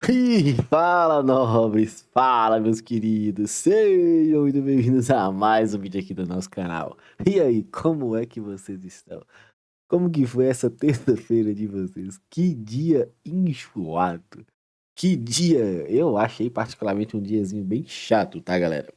Ih, fala, nobres! Fala, meus queridos! Sejam muito bem-vindos a mais um vídeo aqui do nosso canal. E aí, como é que vocês estão? Como que foi essa terça-feira de vocês? Que dia enjoado! Que dia! Eu achei particularmente um diazinho bem chato, tá, galera?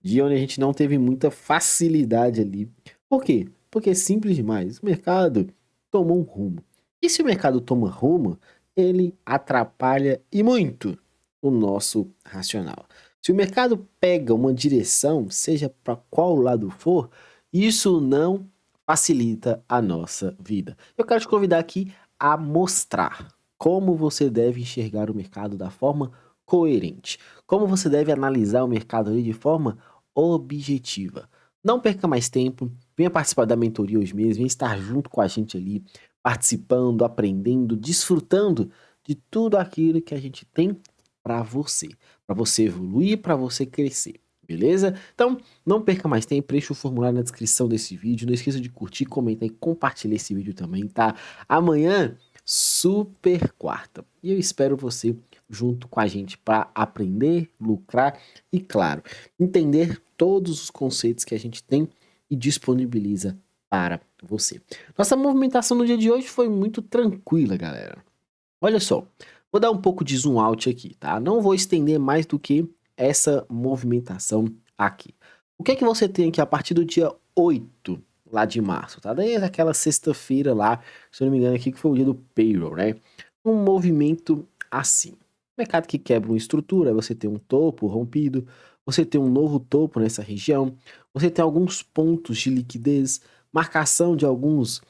Dia onde a gente não teve muita facilidade ali. Por quê? Porque é simples demais. O mercado tomou um rumo. E se o mercado toma rumo, ele atrapalha e muito o nosso racional. Se o mercado pega uma direção, seja para qual lado for, isso não facilita a nossa vida. Eu quero te convidar aqui a mostrar como você deve enxergar o mercado da forma coerente, como você deve analisar o mercado ali de forma objetiva. Não perca mais tempo, venha participar da mentoria hoje mesmo, venha estar junto com a gente ali, participando, aprendendo, desfrutando de tudo aquilo que a gente tem para você evoluir, para você crescer. Beleza? Então, não perca mais tempo, deixa o formulário na descrição desse vídeo. Não esqueça de curtir, comentar e compartilhar esse vídeo também, tá? Amanhã, super quarta. E eu espero você junto com a gente para aprender, lucrar e, claro, entender todos os conceitos que a gente tem e disponibiliza para você. Nossa movimentação no dia de hoje foi muito tranquila, galera. Olha só, vou dar um pouco de zoom out aqui, tá? Não vou estender mais do que essa movimentação aqui. O que é que você tem aqui a partir do dia 8 lá de março, tá? Desde aquela sexta-feira lá, se eu não me engano aqui, que foi o dia do payroll, né? Um movimento assim. Mercado que quebra uma estrutura, você tem um topo rompido, você tem um novo topo nessa região, você tem alguns pontos de liquidez, marcação de alguns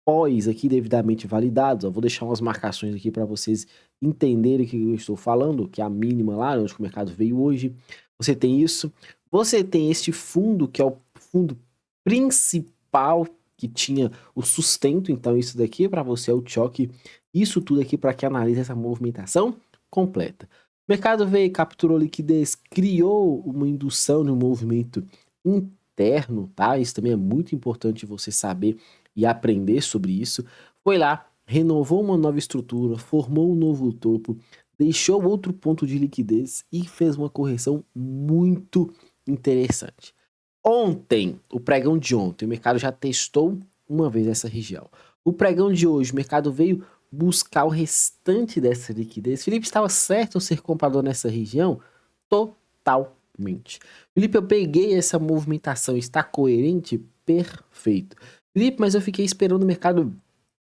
pós aqui devidamente validados. Eu vou deixar umas marcações aqui para vocês entenderem o que eu estou falando, que é a mínima lá, onde o mercado veio hoje. Você tem isso. Você tem este fundo, que é o fundo principal que tinha o sustento. Então, isso daqui para você é o choque. Isso tudo aqui para que analise essa movimentação completa. O mercado veio, capturou liquidez, criou uma indução no movimento interno, tá? Isso também é muito importante você saber e aprender sobre isso. Foi lá, renovou uma nova estrutura, formou um novo topo, deixou outro ponto de liquidez e fez uma correção muito interessante. Ontem, o pregão de ontem, o mercado já testou uma vez essa região. O pregão de hoje, o mercado veio buscar o restante dessa liquidez. Felipe, estava certo eu ser comprador nessa região? Totalmente. Felipe, eu peguei essa movimentação, está coerente? Perfeito. Felipe, mas eu fiquei esperando o mercado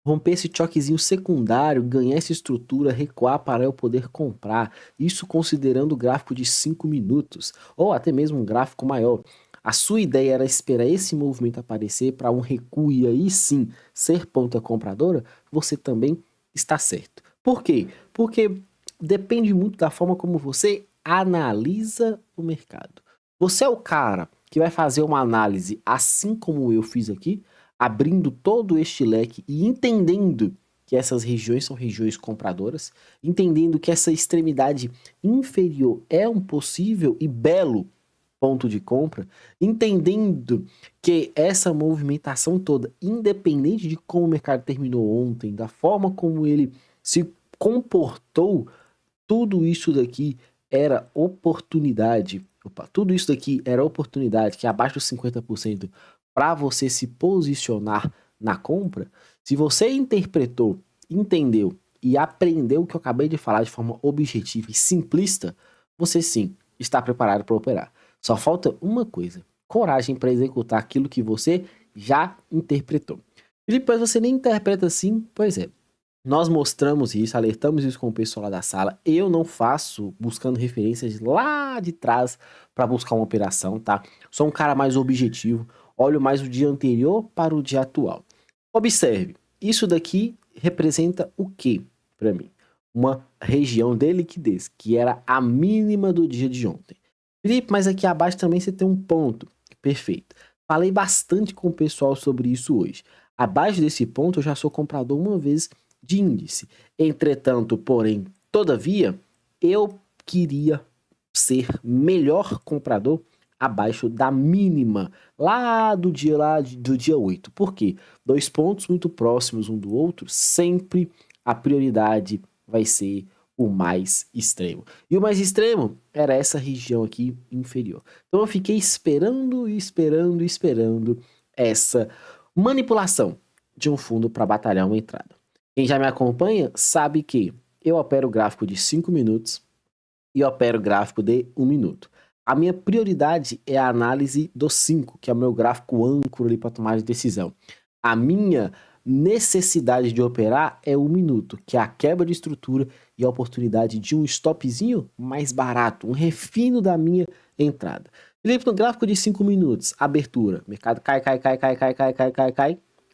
romper esse choquezinho secundário, ganhar essa estrutura, recuar para eu poder comprar. Isso considerando o gráfico de 5 minutos, ou até mesmo um gráfico maior. A sua ideia era esperar esse movimento aparecer para um recuo e aí sim ser ponta compradora? Você também está certo. Por quê? Porque depende muito da forma como você analisa o mercado. Você é o cara que vai fazer uma análise assim como eu fiz aqui, abrindo todo este leque e entendendo que essas regiões são regiões compradoras, entendendo que essa extremidade inferior é um possível e belo ponto de compra, entendendo que essa movimentação toda, independente de como o mercado terminou ontem, da forma como ele se comportou, tudo isso daqui era oportunidade. Opa, tudo isso daqui era oportunidade, que é abaixo dos 50% para você se posicionar na compra. Se você interpretou, entendeu e aprendeu o que eu acabei de falar de forma objetiva e simplista, você sim está preparado para operar. Só falta uma coisa: coragem para executar aquilo que você já interpretou. E depois você nem interpreta assim, pois é. Nós mostramos isso, alertamos isso com o pessoal lá da sala. Eu não faço buscando referências lá de trás para buscar uma operação, tá? Sou um cara mais objetivo, olho mais o dia anterior para o dia atual. Observe, isso daqui representa o que para mim? Uma região de liquidez, que era a mínima do dia de ontem. Felipe, mas aqui abaixo também você tem um ponto. Perfeito. Falei bastante com o pessoal sobre isso hoje. Abaixo desse ponto eu já sou comprador uma vez de índice. Entretanto, porém, todavia, eu queria ser melhor comprador abaixo da mínima lá do dia 8. Por quê? Dois pontos muito próximos um do outro, sempre a prioridade vai ser o mais extremo. E o mais extremo era essa região aqui inferior. Então eu fiquei esperando essa manipulação de um fundo para batalhar uma entrada. Quem já me acompanha sabe que eu opero gráfico de 5 minutos e opero gráfico de 1 minuto. A minha prioridade é a análise do 5, que é o meu gráfico âncora ali para tomar de decisão. A minha necessidade de operar é 1 minuto, que é a quebra de estrutura e a oportunidade de um stopzinho mais barato, um refino da minha entrada. Felipe, no gráfico de 5 minutos, abertura, mercado cai.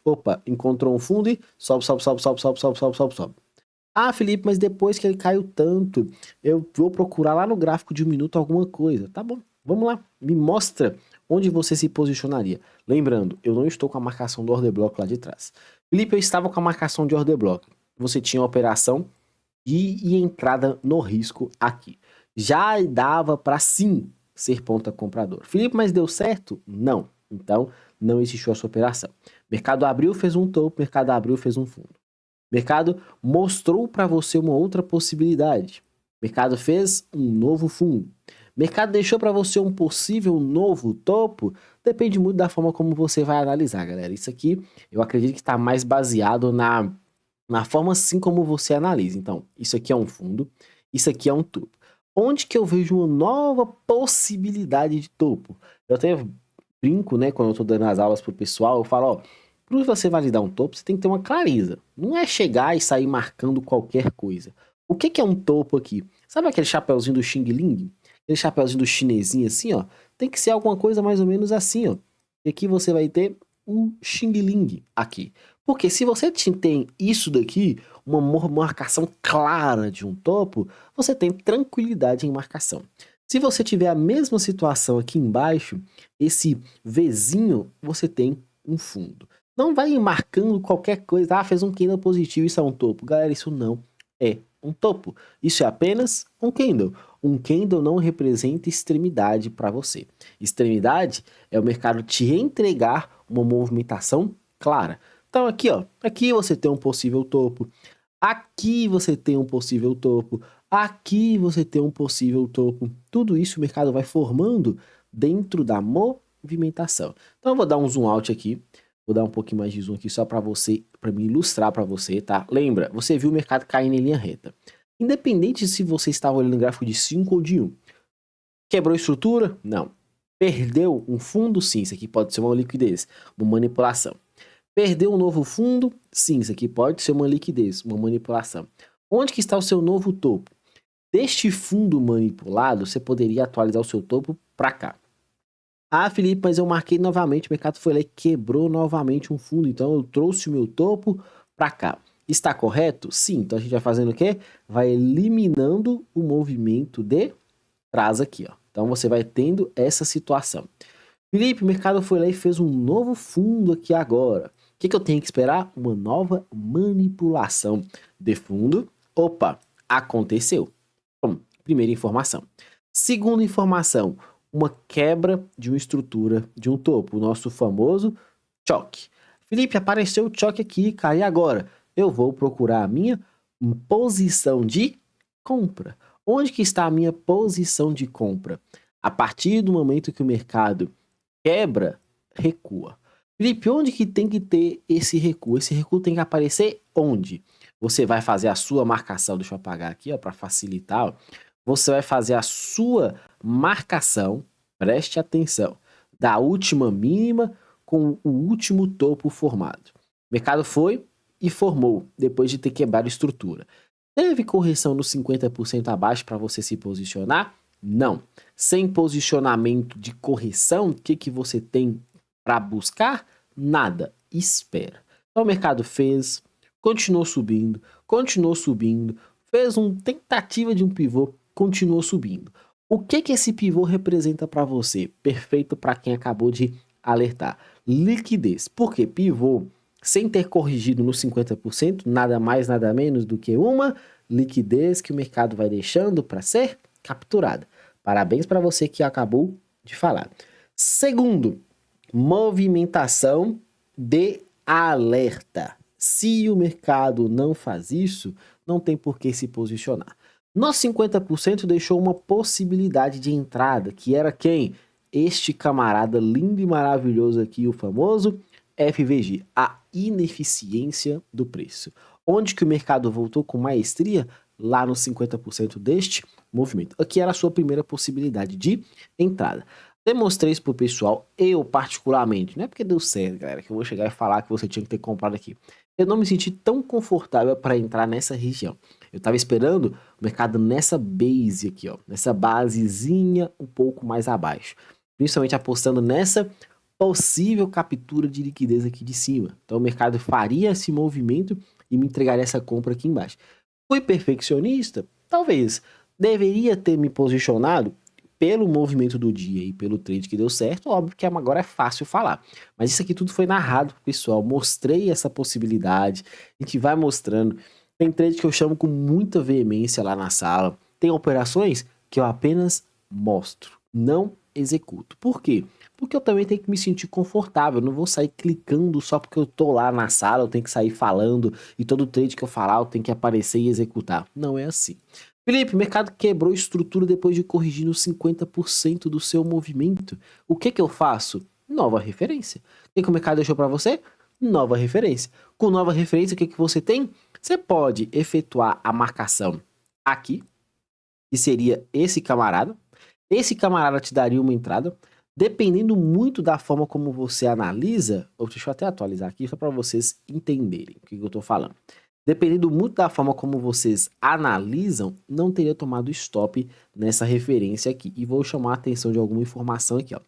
Opa, encontrou um fundo e sobe. Ah, Felipe, mas depois que ele caiu tanto, eu vou procurar lá no gráfico de 1 minuto alguma coisa. Tá bom, vamos lá, me mostra onde você se posicionaria. Lembrando, eu não estou com a marcação do order block lá de trás. Felipe, eu estava com a marcação de order block. Você tinha a operação e entrada no risco aqui. Já dava para sim ser ponta comprador. Felipe, mas deu certo? Não. Então, não existiu essa operação. Mercado abriu, fez um topo, mercado abriu, fez um fundo. Mercado mostrou para você uma outra possibilidade. Mercado fez um novo fundo. Mercado deixou para você um possível novo topo. Depende muito da forma como você vai analisar, galera. Isso aqui eu acredito que está mais baseado na forma assim como você analisa. Então, isso aqui é um fundo, isso aqui é um topo. Onde que eu vejo uma nova possibilidade de topo? Eu até brinco, né, quando eu estou dando as aulas pro pessoal, eu falo, ó, para você validar um topo, você tem que ter uma clareza. Não é chegar e sair marcando qualquer coisa. O que é um topo aqui? Sabe aquele chapeuzinho do Xing Ling? Aquele chapeuzinho do chinesinho assim, ó? Tem que ser alguma coisa mais ou menos assim, ó. E aqui você vai ter um Xing Ling aqui. Porque se você tem isso daqui, uma marcação clara de um topo, você tem tranquilidade em marcação. Se você tiver a mesma situação aqui embaixo, esse Vzinho, você tem um fundo. Não vai marcando qualquer coisa. Ah, fez um candle positivo, isso é um topo. Galera, isso não é um topo. Isso é apenas um candle. Um candle não representa extremidade para você. Extremidade é o mercado te entregar uma movimentação clara. Então aqui, ó, aqui você tem um possível topo. Aqui você tem um possível topo. Aqui você tem um possível topo. Tudo isso o mercado vai formando dentro da movimentação. Então eu vou dar um zoom out aqui. Vou dar um pouquinho mais de zoom aqui só para me ilustrar para você, tá? Lembra, você viu o mercado caindo em linha reta. Independente se você estava olhando o gráfico de 5 ou de 1. Quebrou a estrutura? Não. Perdeu um fundo? Sim, isso aqui pode ser uma liquidez, uma manipulação. Perdeu um novo fundo? Sim, isso aqui pode ser uma liquidez, uma manipulação. Onde que está o seu novo topo? Deste fundo manipulado, você poderia atualizar o seu topo para cá. Ah, Felipe, mas eu marquei novamente, o mercado foi lá e quebrou novamente um fundo, então eu trouxe o meu topo para cá. Está correto? Sim, então a gente vai fazendo o quê? Vai eliminando o movimento de trás aqui, ó. Então você vai tendo essa situação. Felipe, o mercado foi lá e fez um novo fundo aqui agora. O que eu tenho que esperar? Uma nova manipulação de fundo. Opa, aconteceu. Bom, primeira informação. Segunda informação, uma quebra de uma estrutura de um topo, o nosso famoso choque. Felipe, apareceu o choque aqui, cai agora. Eu vou procurar a minha posição de compra. Onde que está a minha posição de compra? A partir do momento que o mercado quebra, recua. Felipe, onde que tem que ter esse recuo? Esse recuo tem que aparecer onde? Você vai fazer a sua marcação, deixa eu apagar aqui, ó, para facilitar, ó. Você vai fazer a sua marcação, preste atenção, da última mínima com o último topo formado. O mercado foi e formou, depois de ter quebrado a estrutura. Teve correção nos 50% abaixo para você se posicionar? Não. Sem posicionamento de correção, o que você tem para buscar? Nada. Espera. Então o mercado fez, continuou subindo, fez uma tentativa de um pivô, continuou subindo. O que esse pivô representa para você? Perfeito para quem acabou de alertar. Liquidez. Porque pivô, sem ter corrigido nos 50%, nada mais, nada menos do que uma liquidez que o mercado vai deixando para ser capturada. Parabéns para você que acabou de falar. Segundo, movimentação de alerta. Se o mercado não faz isso, não tem por que se posicionar. Nos 50% deixou uma possibilidade de entrada, que era quem? Este camarada lindo e maravilhoso aqui, o famoso FVG, a ineficiência do preço. Onde que o mercado voltou com maestria? Lá nos 50% deste movimento. Aqui era a sua primeira possibilidade de entrada. Demonstrei isso pro pessoal, eu particularmente, não é porque deu certo, galera, que eu vou chegar e falar que você tinha que ter comprado aqui. Eu não me senti tão confortável para entrar nessa região. Eu estava esperando o mercado nessa base aqui, ó, nessa basezinha um pouco mais abaixo. Principalmente apostando nessa possível captura de liquidez aqui de cima. Então o mercado faria esse movimento e me entregaria essa compra aqui embaixo. Fui perfeccionista? Talvez. Deveria ter me posicionado pelo movimento do dia e pelo trade que deu certo. Óbvio que agora é fácil falar. Mas isso aqui tudo foi narrado pro pessoal. Mostrei essa possibilidade. A gente vai mostrando. Tem trade que eu chamo com muita veemência lá na sala. Tem operações que eu apenas mostro, não executo. Por quê? Porque eu também tenho que me sentir confortável. Eu não vou sair clicando só porque eu tô lá na sala, eu tenho que sair falando e todo trade que eu falar eu tenho que aparecer e executar. Não é assim. Felipe, o mercado quebrou estrutura depois de corrigir nos 50% do seu movimento. O que eu faço? Nova referência. O que o mercado deixou para você? Nova referência. Com nova referência, o que você tem? Você pode efetuar a marcação aqui, que seria esse camarada. Esse camarada te daria uma entrada. Dependendo muito da forma como você analisa, deixa eu até atualizar aqui só para vocês entenderem o que eu estou falando. Dependendo muito da forma como vocês analisam, não teria tomado stop nessa referência aqui. E vou chamar a atenção de alguma informação aqui, ó.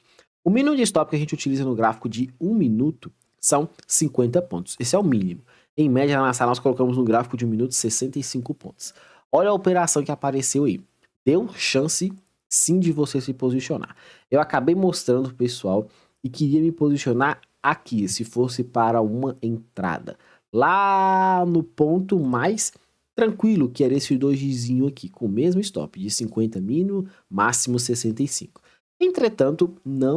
O mínimo de stop que a gente utiliza no gráfico de 1 minuto são 50 pontos. Esse é o mínimo. Em média, na sala, nós colocamos no gráfico de 1 minuto 65 pontos. Olha a operação que apareceu aí. Deu chance, sim, de você se posicionar. Eu acabei mostrando pro pessoal e queria me posicionar aqui, se fosse para uma entrada. Lá no ponto mais tranquilo, que era esse dojizinho aqui, com o mesmo stop de 50 mínimo, máximo 65. Entretanto,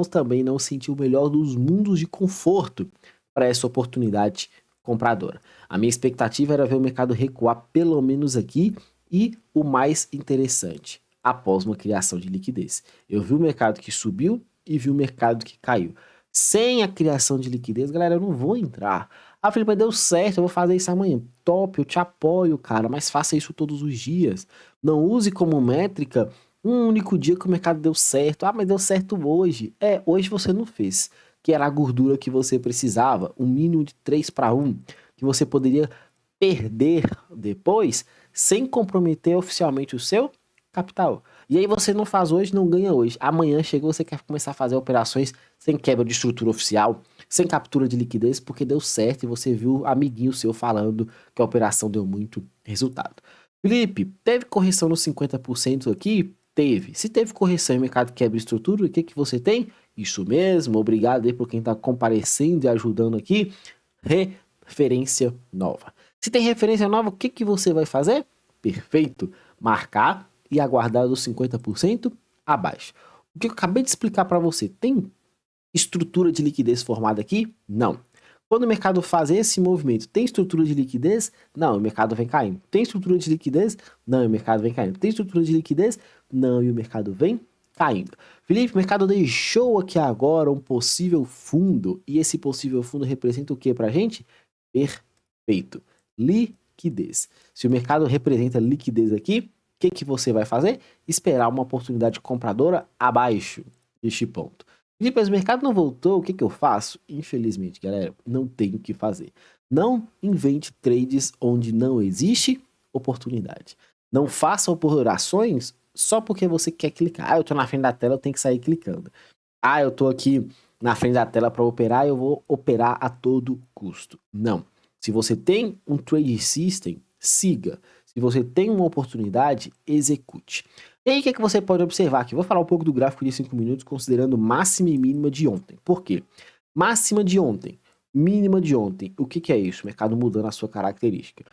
também não senti o melhor dos mundos de conforto para essa oportunidade compradora. A minha expectativa era ver o mercado recuar pelo menos aqui e o mais interessante, após uma criação de liquidez. Eu vi o mercado que subiu e vi o mercado que caiu. Sem a criação de liquidez, galera, eu não vou entrar. Ah, Felipe, deu certo, eu vou fazer isso amanhã. Top, eu te apoio, cara, mas faça isso todos os dias. Não use como métrica um único dia que o mercado deu certo. Ah, mas deu certo hoje. Hoje você não fez. Que era a gordura que você precisava, um mínimo de 3-1, que você poderia perder depois, sem comprometer oficialmente o seu capital. E aí você não faz hoje, não ganha hoje. Amanhã chegou, você quer começar a fazer operações sem quebra de estrutura oficial, sem captura de liquidez, porque deu certo e você viu amiguinho seu falando que a operação deu muito resultado. Felipe, teve correção nos 50% aqui? Teve. Se teve correção e o mercado quebra estrutura, o que você tem? Isso mesmo, obrigado aí por quem está comparecendo e ajudando aqui. Referência nova. Se tem referência nova, o que você vai fazer? Perfeito. Marcar e aguardar os 50% abaixo. O que eu acabei de explicar para você, tem estrutura de liquidez formada aqui? Não. Quando o mercado faz esse movimento, tem estrutura de liquidez? Não, o mercado vem caindo. Tem estrutura de liquidez? Não, o mercado vem caindo. Tem estrutura de liquidez? Não, e o mercado vem caindo. Felipe, o mercado deixou aqui agora um possível fundo, e esse possível fundo representa o que pra gente? Perfeito. Liquidez. Se o mercado representa liquidez aqui, o que você vai fazer? Esperar uma oportunidade compradora abaixo deste ponto. Felipe, mas o mercado não voltou, o que eu faço? Infelizmente, galera, não tenho o que fazer. Não invente trades onde não existe oportunidade. Não faça operações só porque você quer clicar. Ah, eu tô na frente da tela, eu tenho que sair clicando. Ah, eu tô aqui na frente da tela para operar, eu vou operar a todo custo. Não. Se você tem um trade system, siga. Se você tem uma oportunidade, execute. E aí, o que você pode observar aqui? Vou falar um pouco do gráfico de 5 minutos, considerando máxima e mínima de ontem. Por quê? Máxima de ontem, mínima de ontem. O que é isso? O mercado mudando a sua característica.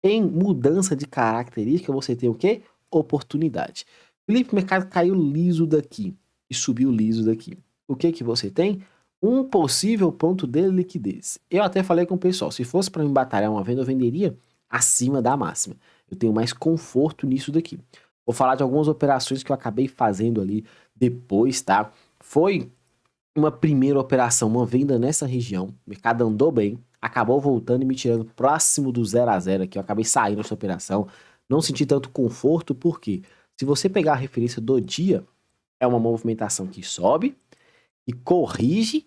Em mudança de característica, você tem o quê? Oportunidade. Felipe, o mercado caiu liso daqui e subiu liso daqui. O que você tem? Um possível ponto de liquidez. Eu até falei com o pessoal, se fosse para me batalhar uma venda, eu venderia acima da máxima. eu tenho mais conforto nisso daqui. Vou falar de algumas operações que eu acabei fazendo ali depois, tá? Foi uma primeira operação, uma venda nessa região, o mercado andou bem, acabou voltando e me tirando próximo do 0 a 0 aqui, eu acabei saindo dessa operação, não senti tanto conforto, porque se você pegar a referência do dia, é uma movimentação que sobe e corrige,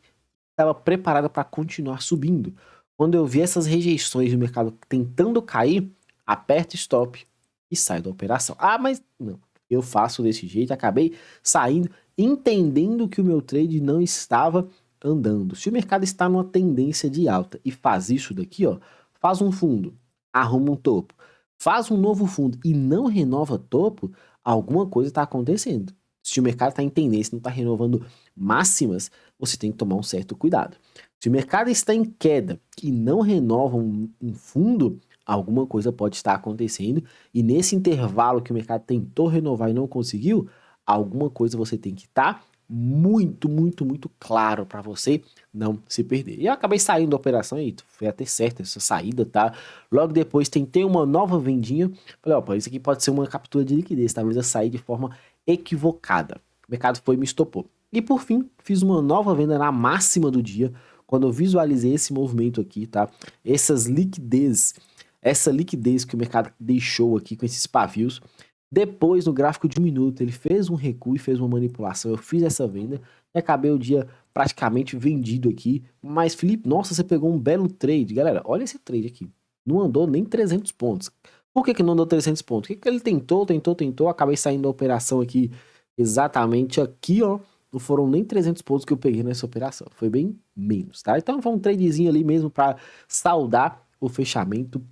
estava preparada para continuar subindo. Quando eu vi essas rejeições do mercado tentando cair, aperta stop e sai da operação. Ah, mas não, eu faço desse jeito, acabei saindo, entendendo que o meu trade não estava andando. Se o mercado está numa tendência de alta e faz isso daqui, ó, faz um fundo, arruma um topo, faz um novo fundo e não renova topo, alguma coisa está acontecendo. Se o mercado está em tendência e não está renovando máximas, você tem que tomar um certo cuidado. Se o mercado está em queda e não renova um fundo, alguma coisa pode estar acontecendo, e nesse intervalo que o mercado tentou renovar e não conseguiu, alguma coisa você tem que estar muito, muito, muito claro para você não se perder. E eu acabei saindo da operação e foi até certa essa saída, tá? Logo depois tentei uma nova vendinha, falei, ó, isso aqui pode ser uma captura de liquidez, talvez eu saí de forma equivocada. O mercado foi e me estopou. E por fim, fiz uma nova venda na máxima do dia, quando eu visualizei esse movimento aqui, tá? Essa liquidez que o mercado deixou aqui com esses pavios. Depois, no gráfico de 1 minuto, ele fez um recuo e fez uma manipulação. Eu fiz essa venda e acabei o dia praticamente vendido aqui. Mas, Felipe, nossa, você pegou um belo trade. Galera, olha esse trade aqui. Não andou nem 300 pontos. Por que não andou 300 pontos? O que ele tentou, acabei saindo da operação aqui, exatamente aqui, ó. Não foram nem 300 pontos que eu peguei nessa operação. Foi bem menos, tá? Então foi um tradezinho ali mesmo para saudar o fechamento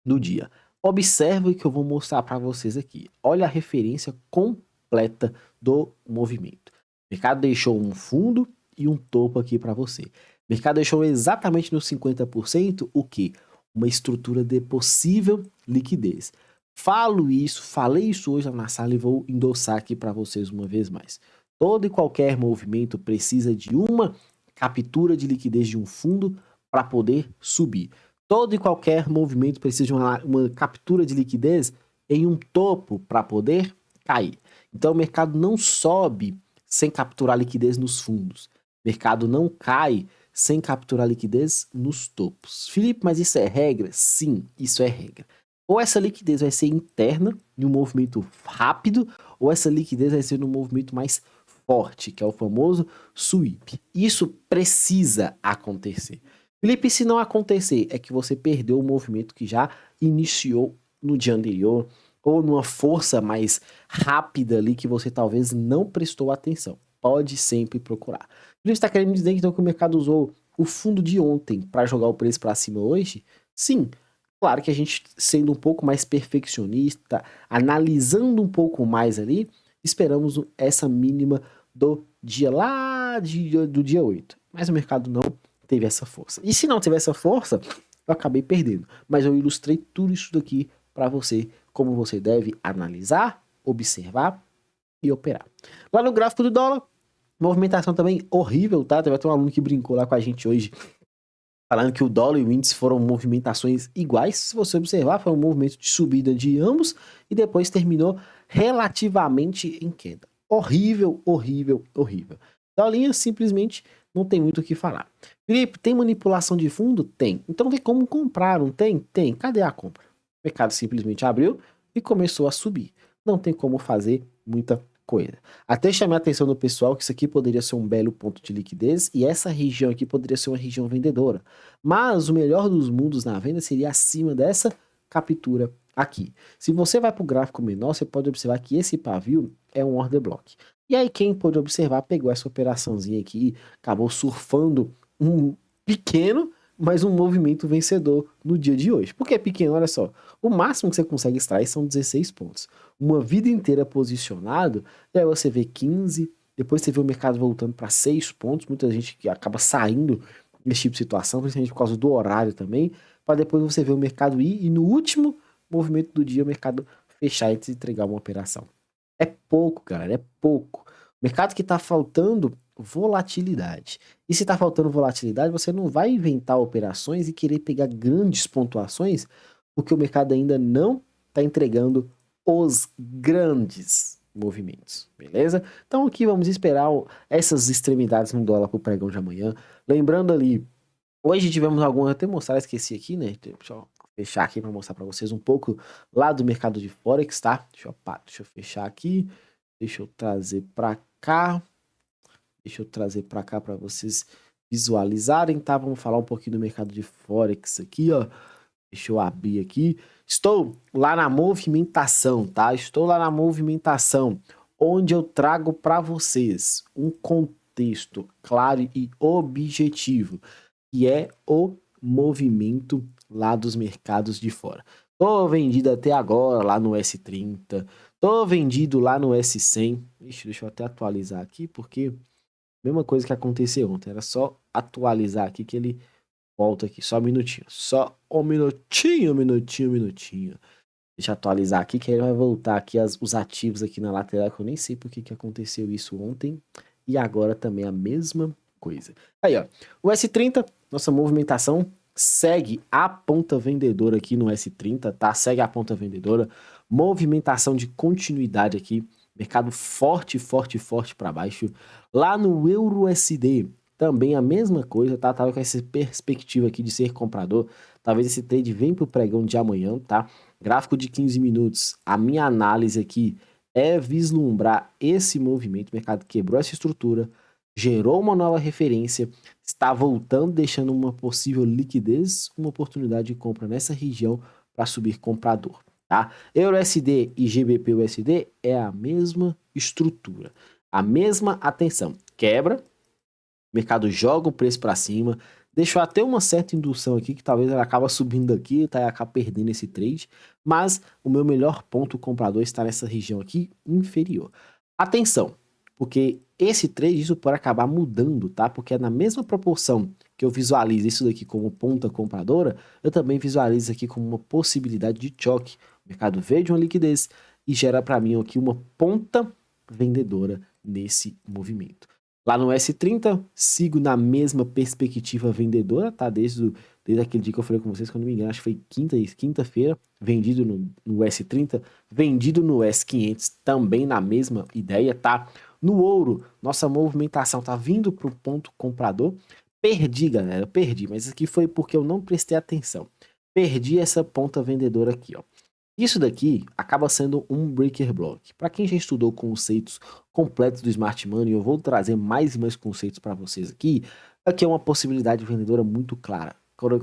do dia. Observe que eu vou mostrar para vocês aqui. Olha a referência completa do movimento. O mercado deixou um fundo e um topo aqui para você. O mercado deixou exatamente nos 50% o que? Uma estrutura de possível liquidez. Falei isso hoje na sala e vou endossar aqui para vocês uma vez mais. Todo e qualquer movimento precisa de uma captura de liquidez de um fundo para poder subir. Todo e qualquer movimento precisa de uma captura de liquidez em um topo para poder cair. Então o mercado não sobe sem capturar liquidez nos fundos. O mercado não cai sem capturar liquidez nos topos. Felipe, mas isso é regra? Sim, isso é regra. Ou essa liquidez vai ser interna, em um movimento rápido, ou essa liquidez vai ser num movimento mais forte, que é o famoso sweep. Isso precisa acontecer. Felipe, se não acontecer, é que você perdeu o movimento que já iniciou no dia anterior, ou numa força mais rápida ali que você talvez não prestou atenção. Pode sempre procurar. Felipe, está querendo me dizer então que o mercado usou o fundo de ontem para jogar o preço para cima hoje? Sim. Claro que a gente, sendo um pouco mais perfeccionista, analisando um pouco mais ali, esperamos essa mínima do dia lá do dia 8. Mas o mercado não teve essa força. E se não tiver essa força, eu acabei perdendo. Mas eu ilustrei tudo isso daqui para você, como você deve analisar, observar e operar. Lá no gráfico do dólar, movimentação também horrível, tá? Teve até um aluno que brincou lá com a gente hoje, falando que o dólar e o índice foram movimentações iguais. Se você observar, foi um movimento de subida de ambos e depois terminou relativamente em queda. Horrível, horrível, horrível. Dólar simplesmente não tem muito o que falar. Felipe, tem manipulação de fundo? Tem. Então tem como comprar, não tem? Tem. Cadê a compra? O mercado simplesmente abriu e começou a subir. Não tem como fazer muita coisa. Até chamei a atenção do pessoal que isso aqui poderia ser um belo ponto de liquidez e essa região aqui poderia ser uma região vendedora. Mas o melhor dos mundos na venda seria acima dessa captura aqui. Se você vai para o gráfico menor, você pode observar que esse pavio é um order block. E aí quem pôde observar pegou essa operaçãozinha aqui, acabou surfando um pequeno, mas um movimento vencedor no dia de hoje. Por que é pequeno? Olha só, o máximo que você consegue extrair são 16 pontos. Uma vida inteira posicionado, e aí você vê 15, depois você vê o mercado voltando para 6 pontos, muita gente que acaba saindo desse tipo de situação, principalmente por causa do horário também, para depois você ver o mercado ir e no último movimento do dia o mercado fechar e te entregar uma operação. É pouco, galera, é pouco. Mercado que está faltando volatilidade. E se está faltando volatilidade, você não vai inventar operações e querer pegar grandes pontuações, porque o mercado ainda não tá entregando os grandes movimentos, beleza? Então aqui vamos esperar essas extremidades no dólar pro pregão de amanhã. Lembrando ali, hoje tivemos algumas, até mostrar, esqueci aqui, né? Deixa eu fechar aqui para mostrar para vocês um pouco lá do mercado de Forex, tá? Deixa eu fechar aqui, deixa eu trazer para cá. Deixa eu trazer para cá para vocês visualizarem, tá? Vamos falar um pouquinho do mercado de Forex aqui, ó. Deixa eu abrir aqui. Estou lá na movimentação, tá? Estou lá na movimentação, onde eu trago para vocês um contexto claro e objetivo, que é o movimento lá dos mercados de fora. Tô vendido até agora lá no S30, tô vendido lá no S100. Deixa eu até atualizar aqui, porque mesma coisa que aconteceu ontem, era só atualizar aqui que ele volta aqui, só um minutinho, só um minutinho. Deixa eu atualizar aqui que ele vai voltar aqui os ativos aqui na lateral, que eu nem sei por que aconteceu isso ontem, e agora também a mesma coisa. Aí, ó, o S30, nossa movimentação segue a ponta vendedora aqui no S30, tá? Segue a ponta vendedora, movimentação de continuidade aqui, mercado forte para baixo. Lá no EURUSD, também a mesma coisa, tá? Tava com essa perspectiva aqui de ser comprador. Talvez esse trade venha pro pregão de amanhã, tá? Gráfico de 15 minutos. A minha análise aqui é vislumbrar esse movimento. O mercado quebrou essa estrutura, gerou uma nova referência, está voltando, deixando uma possível liquidez, uma oportunidade de compra nessa região para subir comprador, tá? EURUSD e GBP-USD é a mesma estrutura, a mesma atenção. Quebra, o mercado joga o preço para cima, deixou até uma certa indução aqui, que talvez ela acaba subindo aqui, tá? E acaba perdendo esse trade, mas o meu melhor ponto comprador está nessa região aqui inferior. Atenção, porque esse trade, isso pode acabar mudando, tá? Porque é na mesma proporção que eu visualizo isso daqui como ponta compradora, eu também visualizo aqui como uma possibilidade de choque. O mercado veio de uma liquidez e gera para mim aqui uma ponta vendedora nesse movimento. Lá no S30, sigo na mesma perspectiva vendedora, tá? Desde aquele dia que eu falei com vocês, quando não me engano, acho que foi quinta-feira, vendido no S30, vendido no S500, também na mesma ideia, tá? No ouro, nossa movimentação tá vindo pro ponto comprador. Perdi, galera, perdi, mas isso aqui foi porque eu não prestei atenção. Perdi essa ponta vendedora aqui, ó. Isso daqui acaba sendo um breaker block. Para quem já estudou conceitos completos do Smart Money, eu vou trazer mais e mais conceitos para vocês aqui. Aqui é uma possibilidade vendedora muito clara,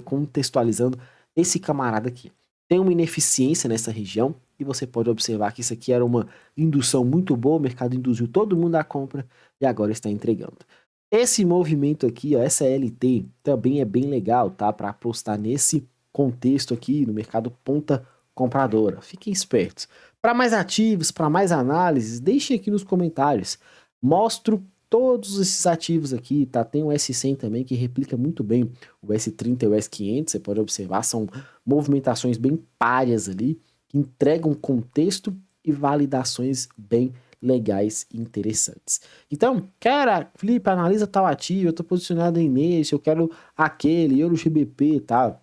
contextualizando esse camarada aqui. Tem uma ineficiência nessa região e você pode observar que isso aqui era uma indução muito boa, o mercado induziu todo mundo à compra e agora está entregando. Esse movimento aqui, ó, essa LT, também é bem legal, tá? Para apostar nesse contexto aqui no mercado ponta compradora. Fiquem espertos. Para mais ativos, para mais análises, deixem aqui nos comentários. Mostro todos esses ativos aqui, tá? Tem o S100 também que replica muito bem o S30 e o S500, você pode observar, são movimentações bem páreas ali, que entregam contexto e validações bem legais e interessantes. Então, Felipe, analisa tal ativo, eu tô posicionado aí nesse, eu quero aquele, EURUGBP, tá?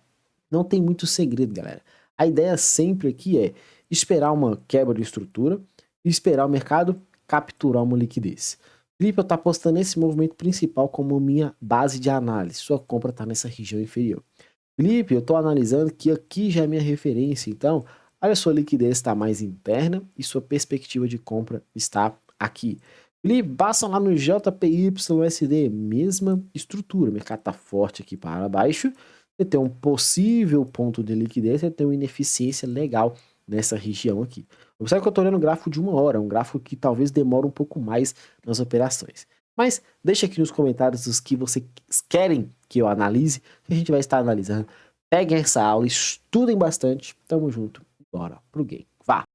Não tem muito segredo, galera. A ideia sempre aqui é esperar uma quebra de estrutura e esperar o mercado capturar uma liquidez. Felipe, eu estou apostando nesse movimento principal como minha base de análise. Sua compra está nessa região inferior. Felipe, eu estou analisando que aqui já é minha referência. Então, olha, sua liquidez está mais interna e sua perspectiva de compra está aqui. Felipe, passa lá no JPYSD, mesma estrutura. O mercado está forte aqui para baixo. Você tem um possível ponto de liquidez, você tem uma ineficiência legal nessa região aqui. Observe que eu estou olhando o gráfico de 1 hora, um gráfico que talvez demore um pouco mais nas operações. Mas deixa aqui nos comentários os que vocês querem que eu analise, que a gente vai estar analisando. Peguem essa aula, estudem bastante, tamo junto, bora pro game. Vá!